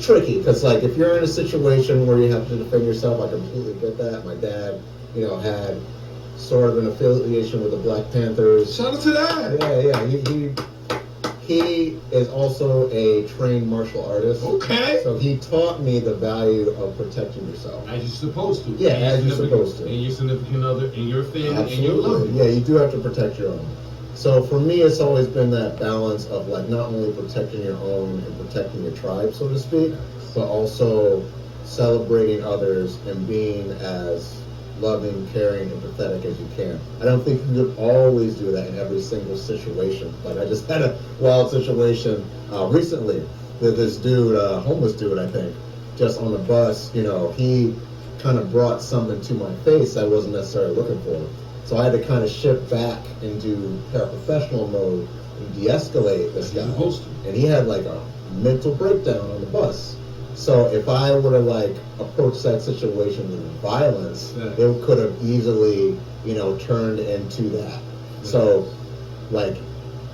tricky because, like, if you're in a situation where you have to defend yourself, I completely get that. My dad, had sort of an affiliation with the Black Panthers. Shout out to that. Yeah. He is also a trained martial artist. Okay. So he taught me the value of protecting yourself. As you're supposed to. Yeah, as you're supposed to. And your significant other, and your family, Absolutely. and your loved ones. Yeah, you do have to protect your own. So for me, it's always been that balance of, like, not only protecting your own and protecting your tribe, so to speak, but also celebrating others and being as loving, caring, and empathetic as you can. I don't think you could always do that in every single situation. Like, I just had a wild situation recently with this dude, homeless dude, I think, just on the bus. He kind of brought something to my face I wasn't necessarily looking for. So I had to kind of shift back into paraprofessional mode and de-escalate this guy. And he had, like, a mental breakdown on the bus. So if I would have, like, approached that situation with violence, it could have easily, turned into that. So, like,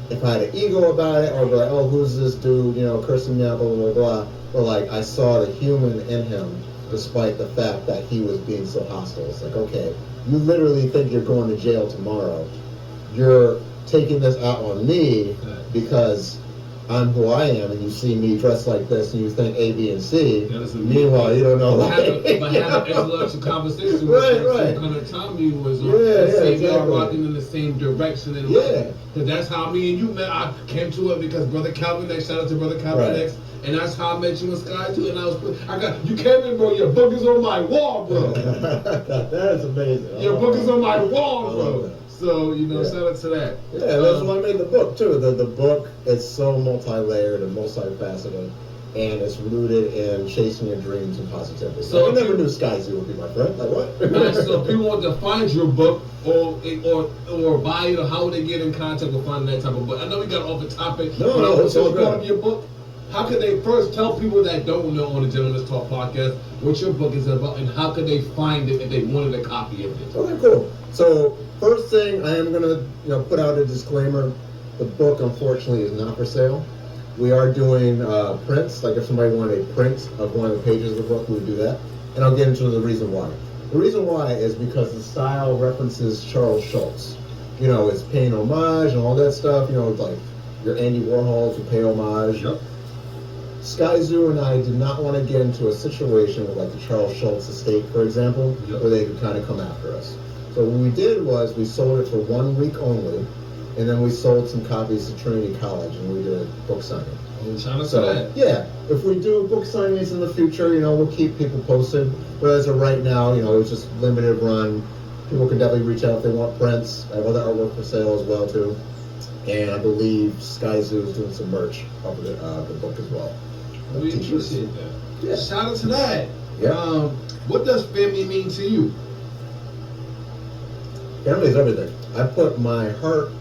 if I had an ego about it, I would be like, oh, who's this dude, cursing me out, blah, blah, blah. But, like, I saw the human in him, despite the fact that he was being so hostile. It's like, okay, you literally think you're going to jail tomorrow. You're taking this out on me because I'm who I am, and you see me dressed like this, and you think A, B, and C. Meanwhile, you don't know. But have an intellectual conversation with right. Some kind of time you was on. Exactly. Y'all rocking in the same direction in life. Because that's how me and you met. I came to it because Brother Calvin X, shout out to Brother Calvin X, and that's how I met you in Sky too. And you came in, bro. Your book is on my wall, bro. That is amazing. Your book is on my wall, bro. So, shout out to that. Yeah, that's why I made the book, too. The book is so multi-layered and multifaceted, and it's rooted in chasing your dreams and positivity. So I never knew Sky Zoo would be my friend. Like, what? So if people want to find your book or buy it, or how would they get in contact with finding that type of book? I know we got off the topic. No, it's all part of your book. How can they first tell people that don't know on the Gentleman's Talk podcast what your book is about, and how can they find it if they wanted a copy of it? Okay, cool. So first thing, I am gonna put out a disclaimer. The book, unfortunately, is not for sale. We are doing prints. Like, if somebody wanted a print of one of the pages of the book, we would do that. And I'll get into the reason why. The reason why is because the style references Charles Schulz. It's paying homage and all that stuff. Like your Andy Warhols who pay homage. Yep. Sky Zoo and I did not want to get into a situation with, like, the Charles Schulz estate, for example, where they could kind of come after us. So what we did was we sold it for 1 week only, and then we sold some copies to Trinity College, and we did a book signing. Shout out to that. Yeah, if we do book signings in the future, we'll keep people posted. But as of right now, it's just limited run. People can definitely reach out if they want prints. I have other artwork for sale as well, too. And I believe Sky Zoo is doing some merch off of the book as well. We appreciate that. Yeah. Shout out to that. Yeah. What does family mean to you? Family is everything. I put my heart,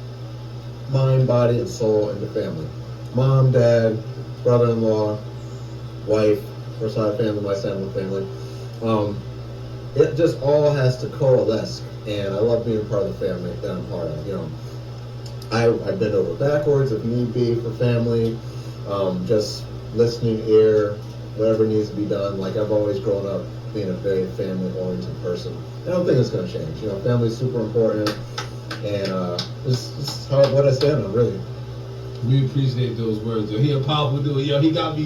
mind, body, and soul into family. Mom, dad, brother-in-law, wife, first side of family, my side of the family. It just all has to coalesce, and I love being part of the family that I'm part of. I bend over backwards if need be for family. Just listening ear, whatever needs to be done. Like, I've always grown up being a very family-oriented person. I don't think it's going to change. Family's super important, and this is what I stand on, really. We appreciate those words. He a powerful dude. He got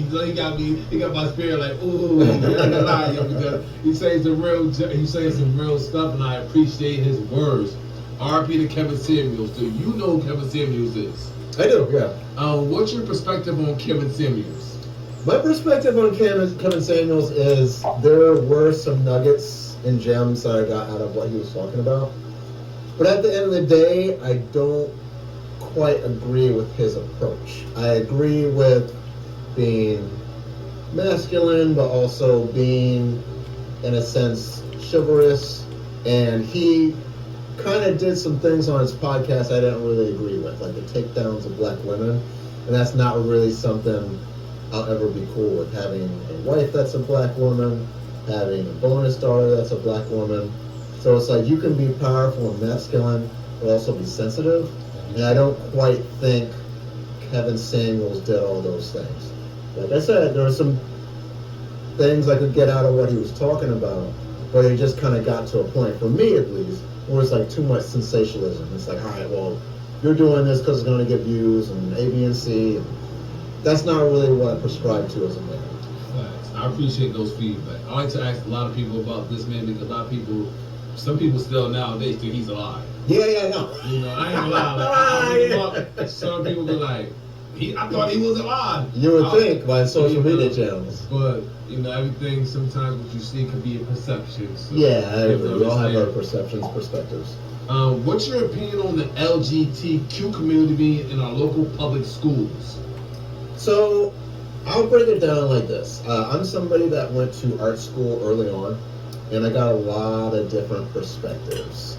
my spirit like, ooh, because he says some real stuff, and I appreciate his words. R.I.P. to Kevin Samuels. Do you know who Kevin Samuels is? I do, yeah. What's your perspective on Kevin Samuels? My perspective on Kevin Samuels is there were some nuggets and gems that I got out of what he was talking about. But at the end of the day, I don't quite agree with his approach. I agree with being masculine, but also being, in a sense, chivalrous. And he kind of did some things on his podcast I didn't really agree with, like the takedowns of black women. And that's not really something I'll ever be cool with, having a wife that's a black woman, having a bonus daughter that's a black woman. So it's like you can be powerful and masculine, but also be sensitive. And I don't quite think Kevin Samuels did all those things. Like I said, there were some things I could get out of what he was talking about, but it just kind of got to a point, for me at least, where it's like too much sensationalism. It's like, all right, well, you're doing this because it's going to get views and A, B, and C. And that's not really what I prescribe to as a man. Facts. I appreciate those feedback. I like to ask a lot of people about this man because a lot of people, some people still nowadays think he's alive. Yeah, no. You know, I ain't gonna lie. Like, some people be like, I thought he was alive. You would think by social media channels. But, you know, everything, sometimes what you see could be a perception. So Yeah, I agree. We all have our perceptions, perspectives. What's your opinion on the LGBTQ community in our local public schools? So, I'll break it down like this. I'm somebody that went to art school early on, and I got a lot of different perspectives.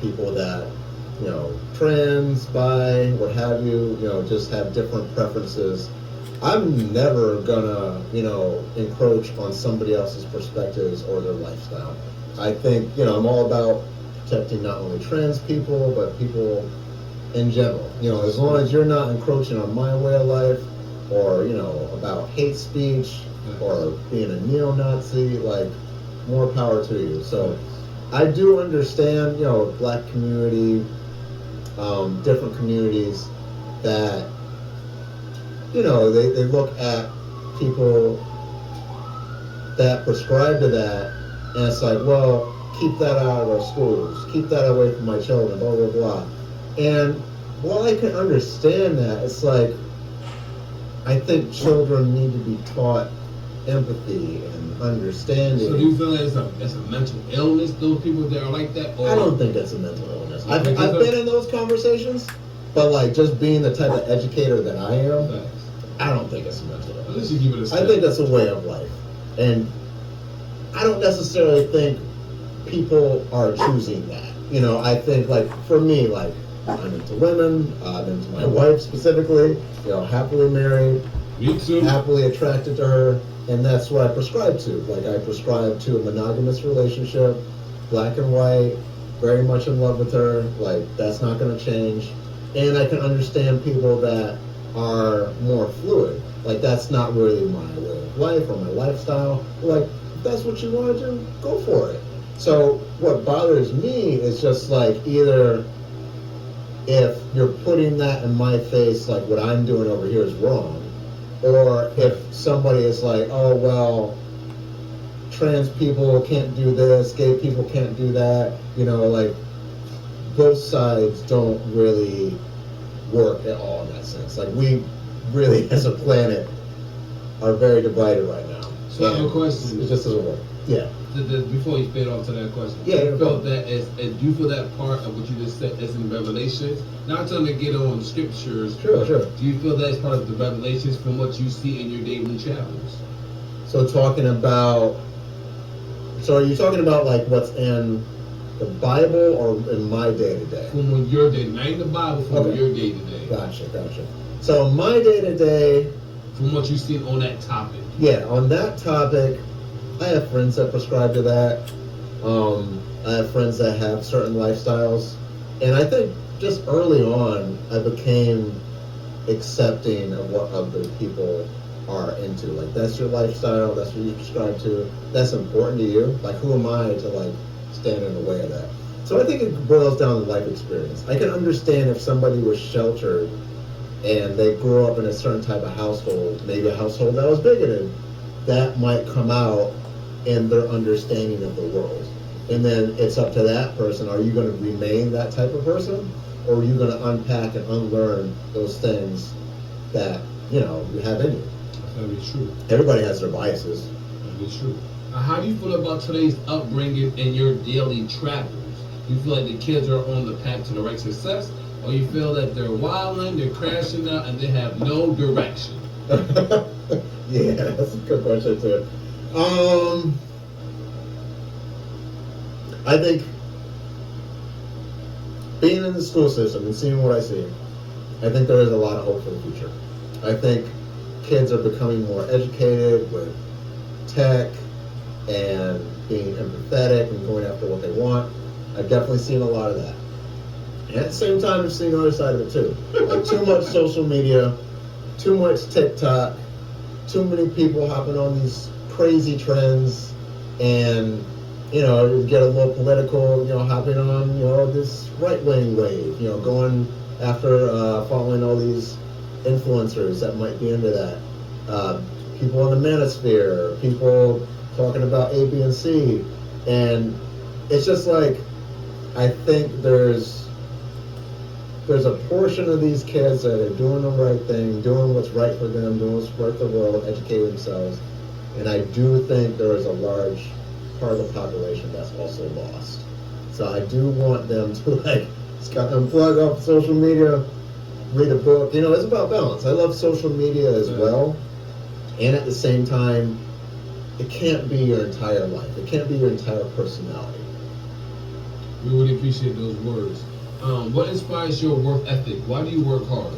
People that, you know, trans, bi, what have you, just have different preferences. I'm never gonna, encroach on somebody else's perspectives or their lifestyle. I think, I'm all about protecting not only trans people, but people in general. As long as you're not encroaching on my way of life, or, about hate speech, or being a neo-Nazi, like, more power to you. So, I do understand, black community, different communities that, they look at people that prescribe to that, and it's like, well, keep that out of our schools, keep that away from my children, blah, blah, blah. And while I can understand that, it's like, I think children need to be taught empathy and understanding. So do you feel like that's a mental illness, those people that are like that? Or? I don't think that's a mental illness. I've been in those conversations, but like just being the type of educator that I am, I don't think it's a mental illness. I think that's a way of life. And I don't necessarily think people are choosing that. I think like for me, like I'm into women, I'm into my wife specifically, happily married, me too, happily attracted to her. And that's what I prescribe to. Like, I prescribe to a monogamous relationship, black and white, very much in love with her. Like, that's not going to change. And I can understand people that are more fluid. Like, that's not really my way of life or my lifestyle. Like, if that's what you want to do, go for it. So, what bothers me is just like either if you're putting that in my face, like what I'm doing over here is wrong, or if somebody is like, oh, well, trans people can't do this, gay people can't do that, like, both sides don't really work at all in that sense. Like, we really, as a planet, are very divided right now. So I have a question. It just doesn't work. Yeah. Before you fade off to that question, yeah, do you feel that part of what you just said is in Revelations? Not trying to get on scriptures. Sure. Do you feel that's part of the Revelations from what you see in your daily travels? So are you talking about like what's in the Bible or in my day to day? From your day, not in the Bible, from your day to day. Gotcha. So my day to day, from what you see on that topic. Yeah, on that topic, I have friends that prescribe to that. I have friends that have certain lifestyles. And I think just early on, I became accepting of what other people are into. Like, that's your lifestyle, that's what you prescribe to, that's important to you. Like, who am I to, like, stand in the way of that? So I think it boils down to life experience. I can understand if somebody was sheltered and they grew up in a certain type of household, maybe a household that was bigoted, that might come out in their understanding of the world. And then it's up to that person. Are you going to remain that type of person? Or are you going to unpack and unlearn those things that, you have in you? That's very true. Everybody has their biases. Very true. Now, how do you feel about today's upbringing and your daily travels? Do you feel like the kids are on the path to the right success? Or you feel that they're wilding, they're crashing out, and they have no direction? Yeah, that's a good question too. I think being in the school system and seeing what I see, I think there is a lot of hope for the future. I think kids are becoming more educated with tech and being empathetic and going after what they want. I've definitely seen a lot of that. And at the same time, I've seen the other side of it too. Like too much social media, too much TikTok, too many people hopping on these crazy trends, and get a little political, hopping on, this right-wing wave, going after following all these influencers that might be into that. People in the manosphere, people talking about A, B, and C, and it's just like, I think there's a portion of these kids that are doing the right thing, doing what's right for them, doing what's right for the world, educating themselves, and I do think there is a large part of the population that's also lost. So I do want them to unplug off social media, read a book. It's about balance. I love social media as well, and at the same time, it can't be your entire life. It can't be your entire personality. We really appreciate those words. What inspires your work ethic? Why do you work hard?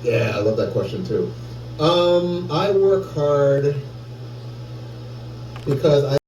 Yeah, I love that question too. I work hard because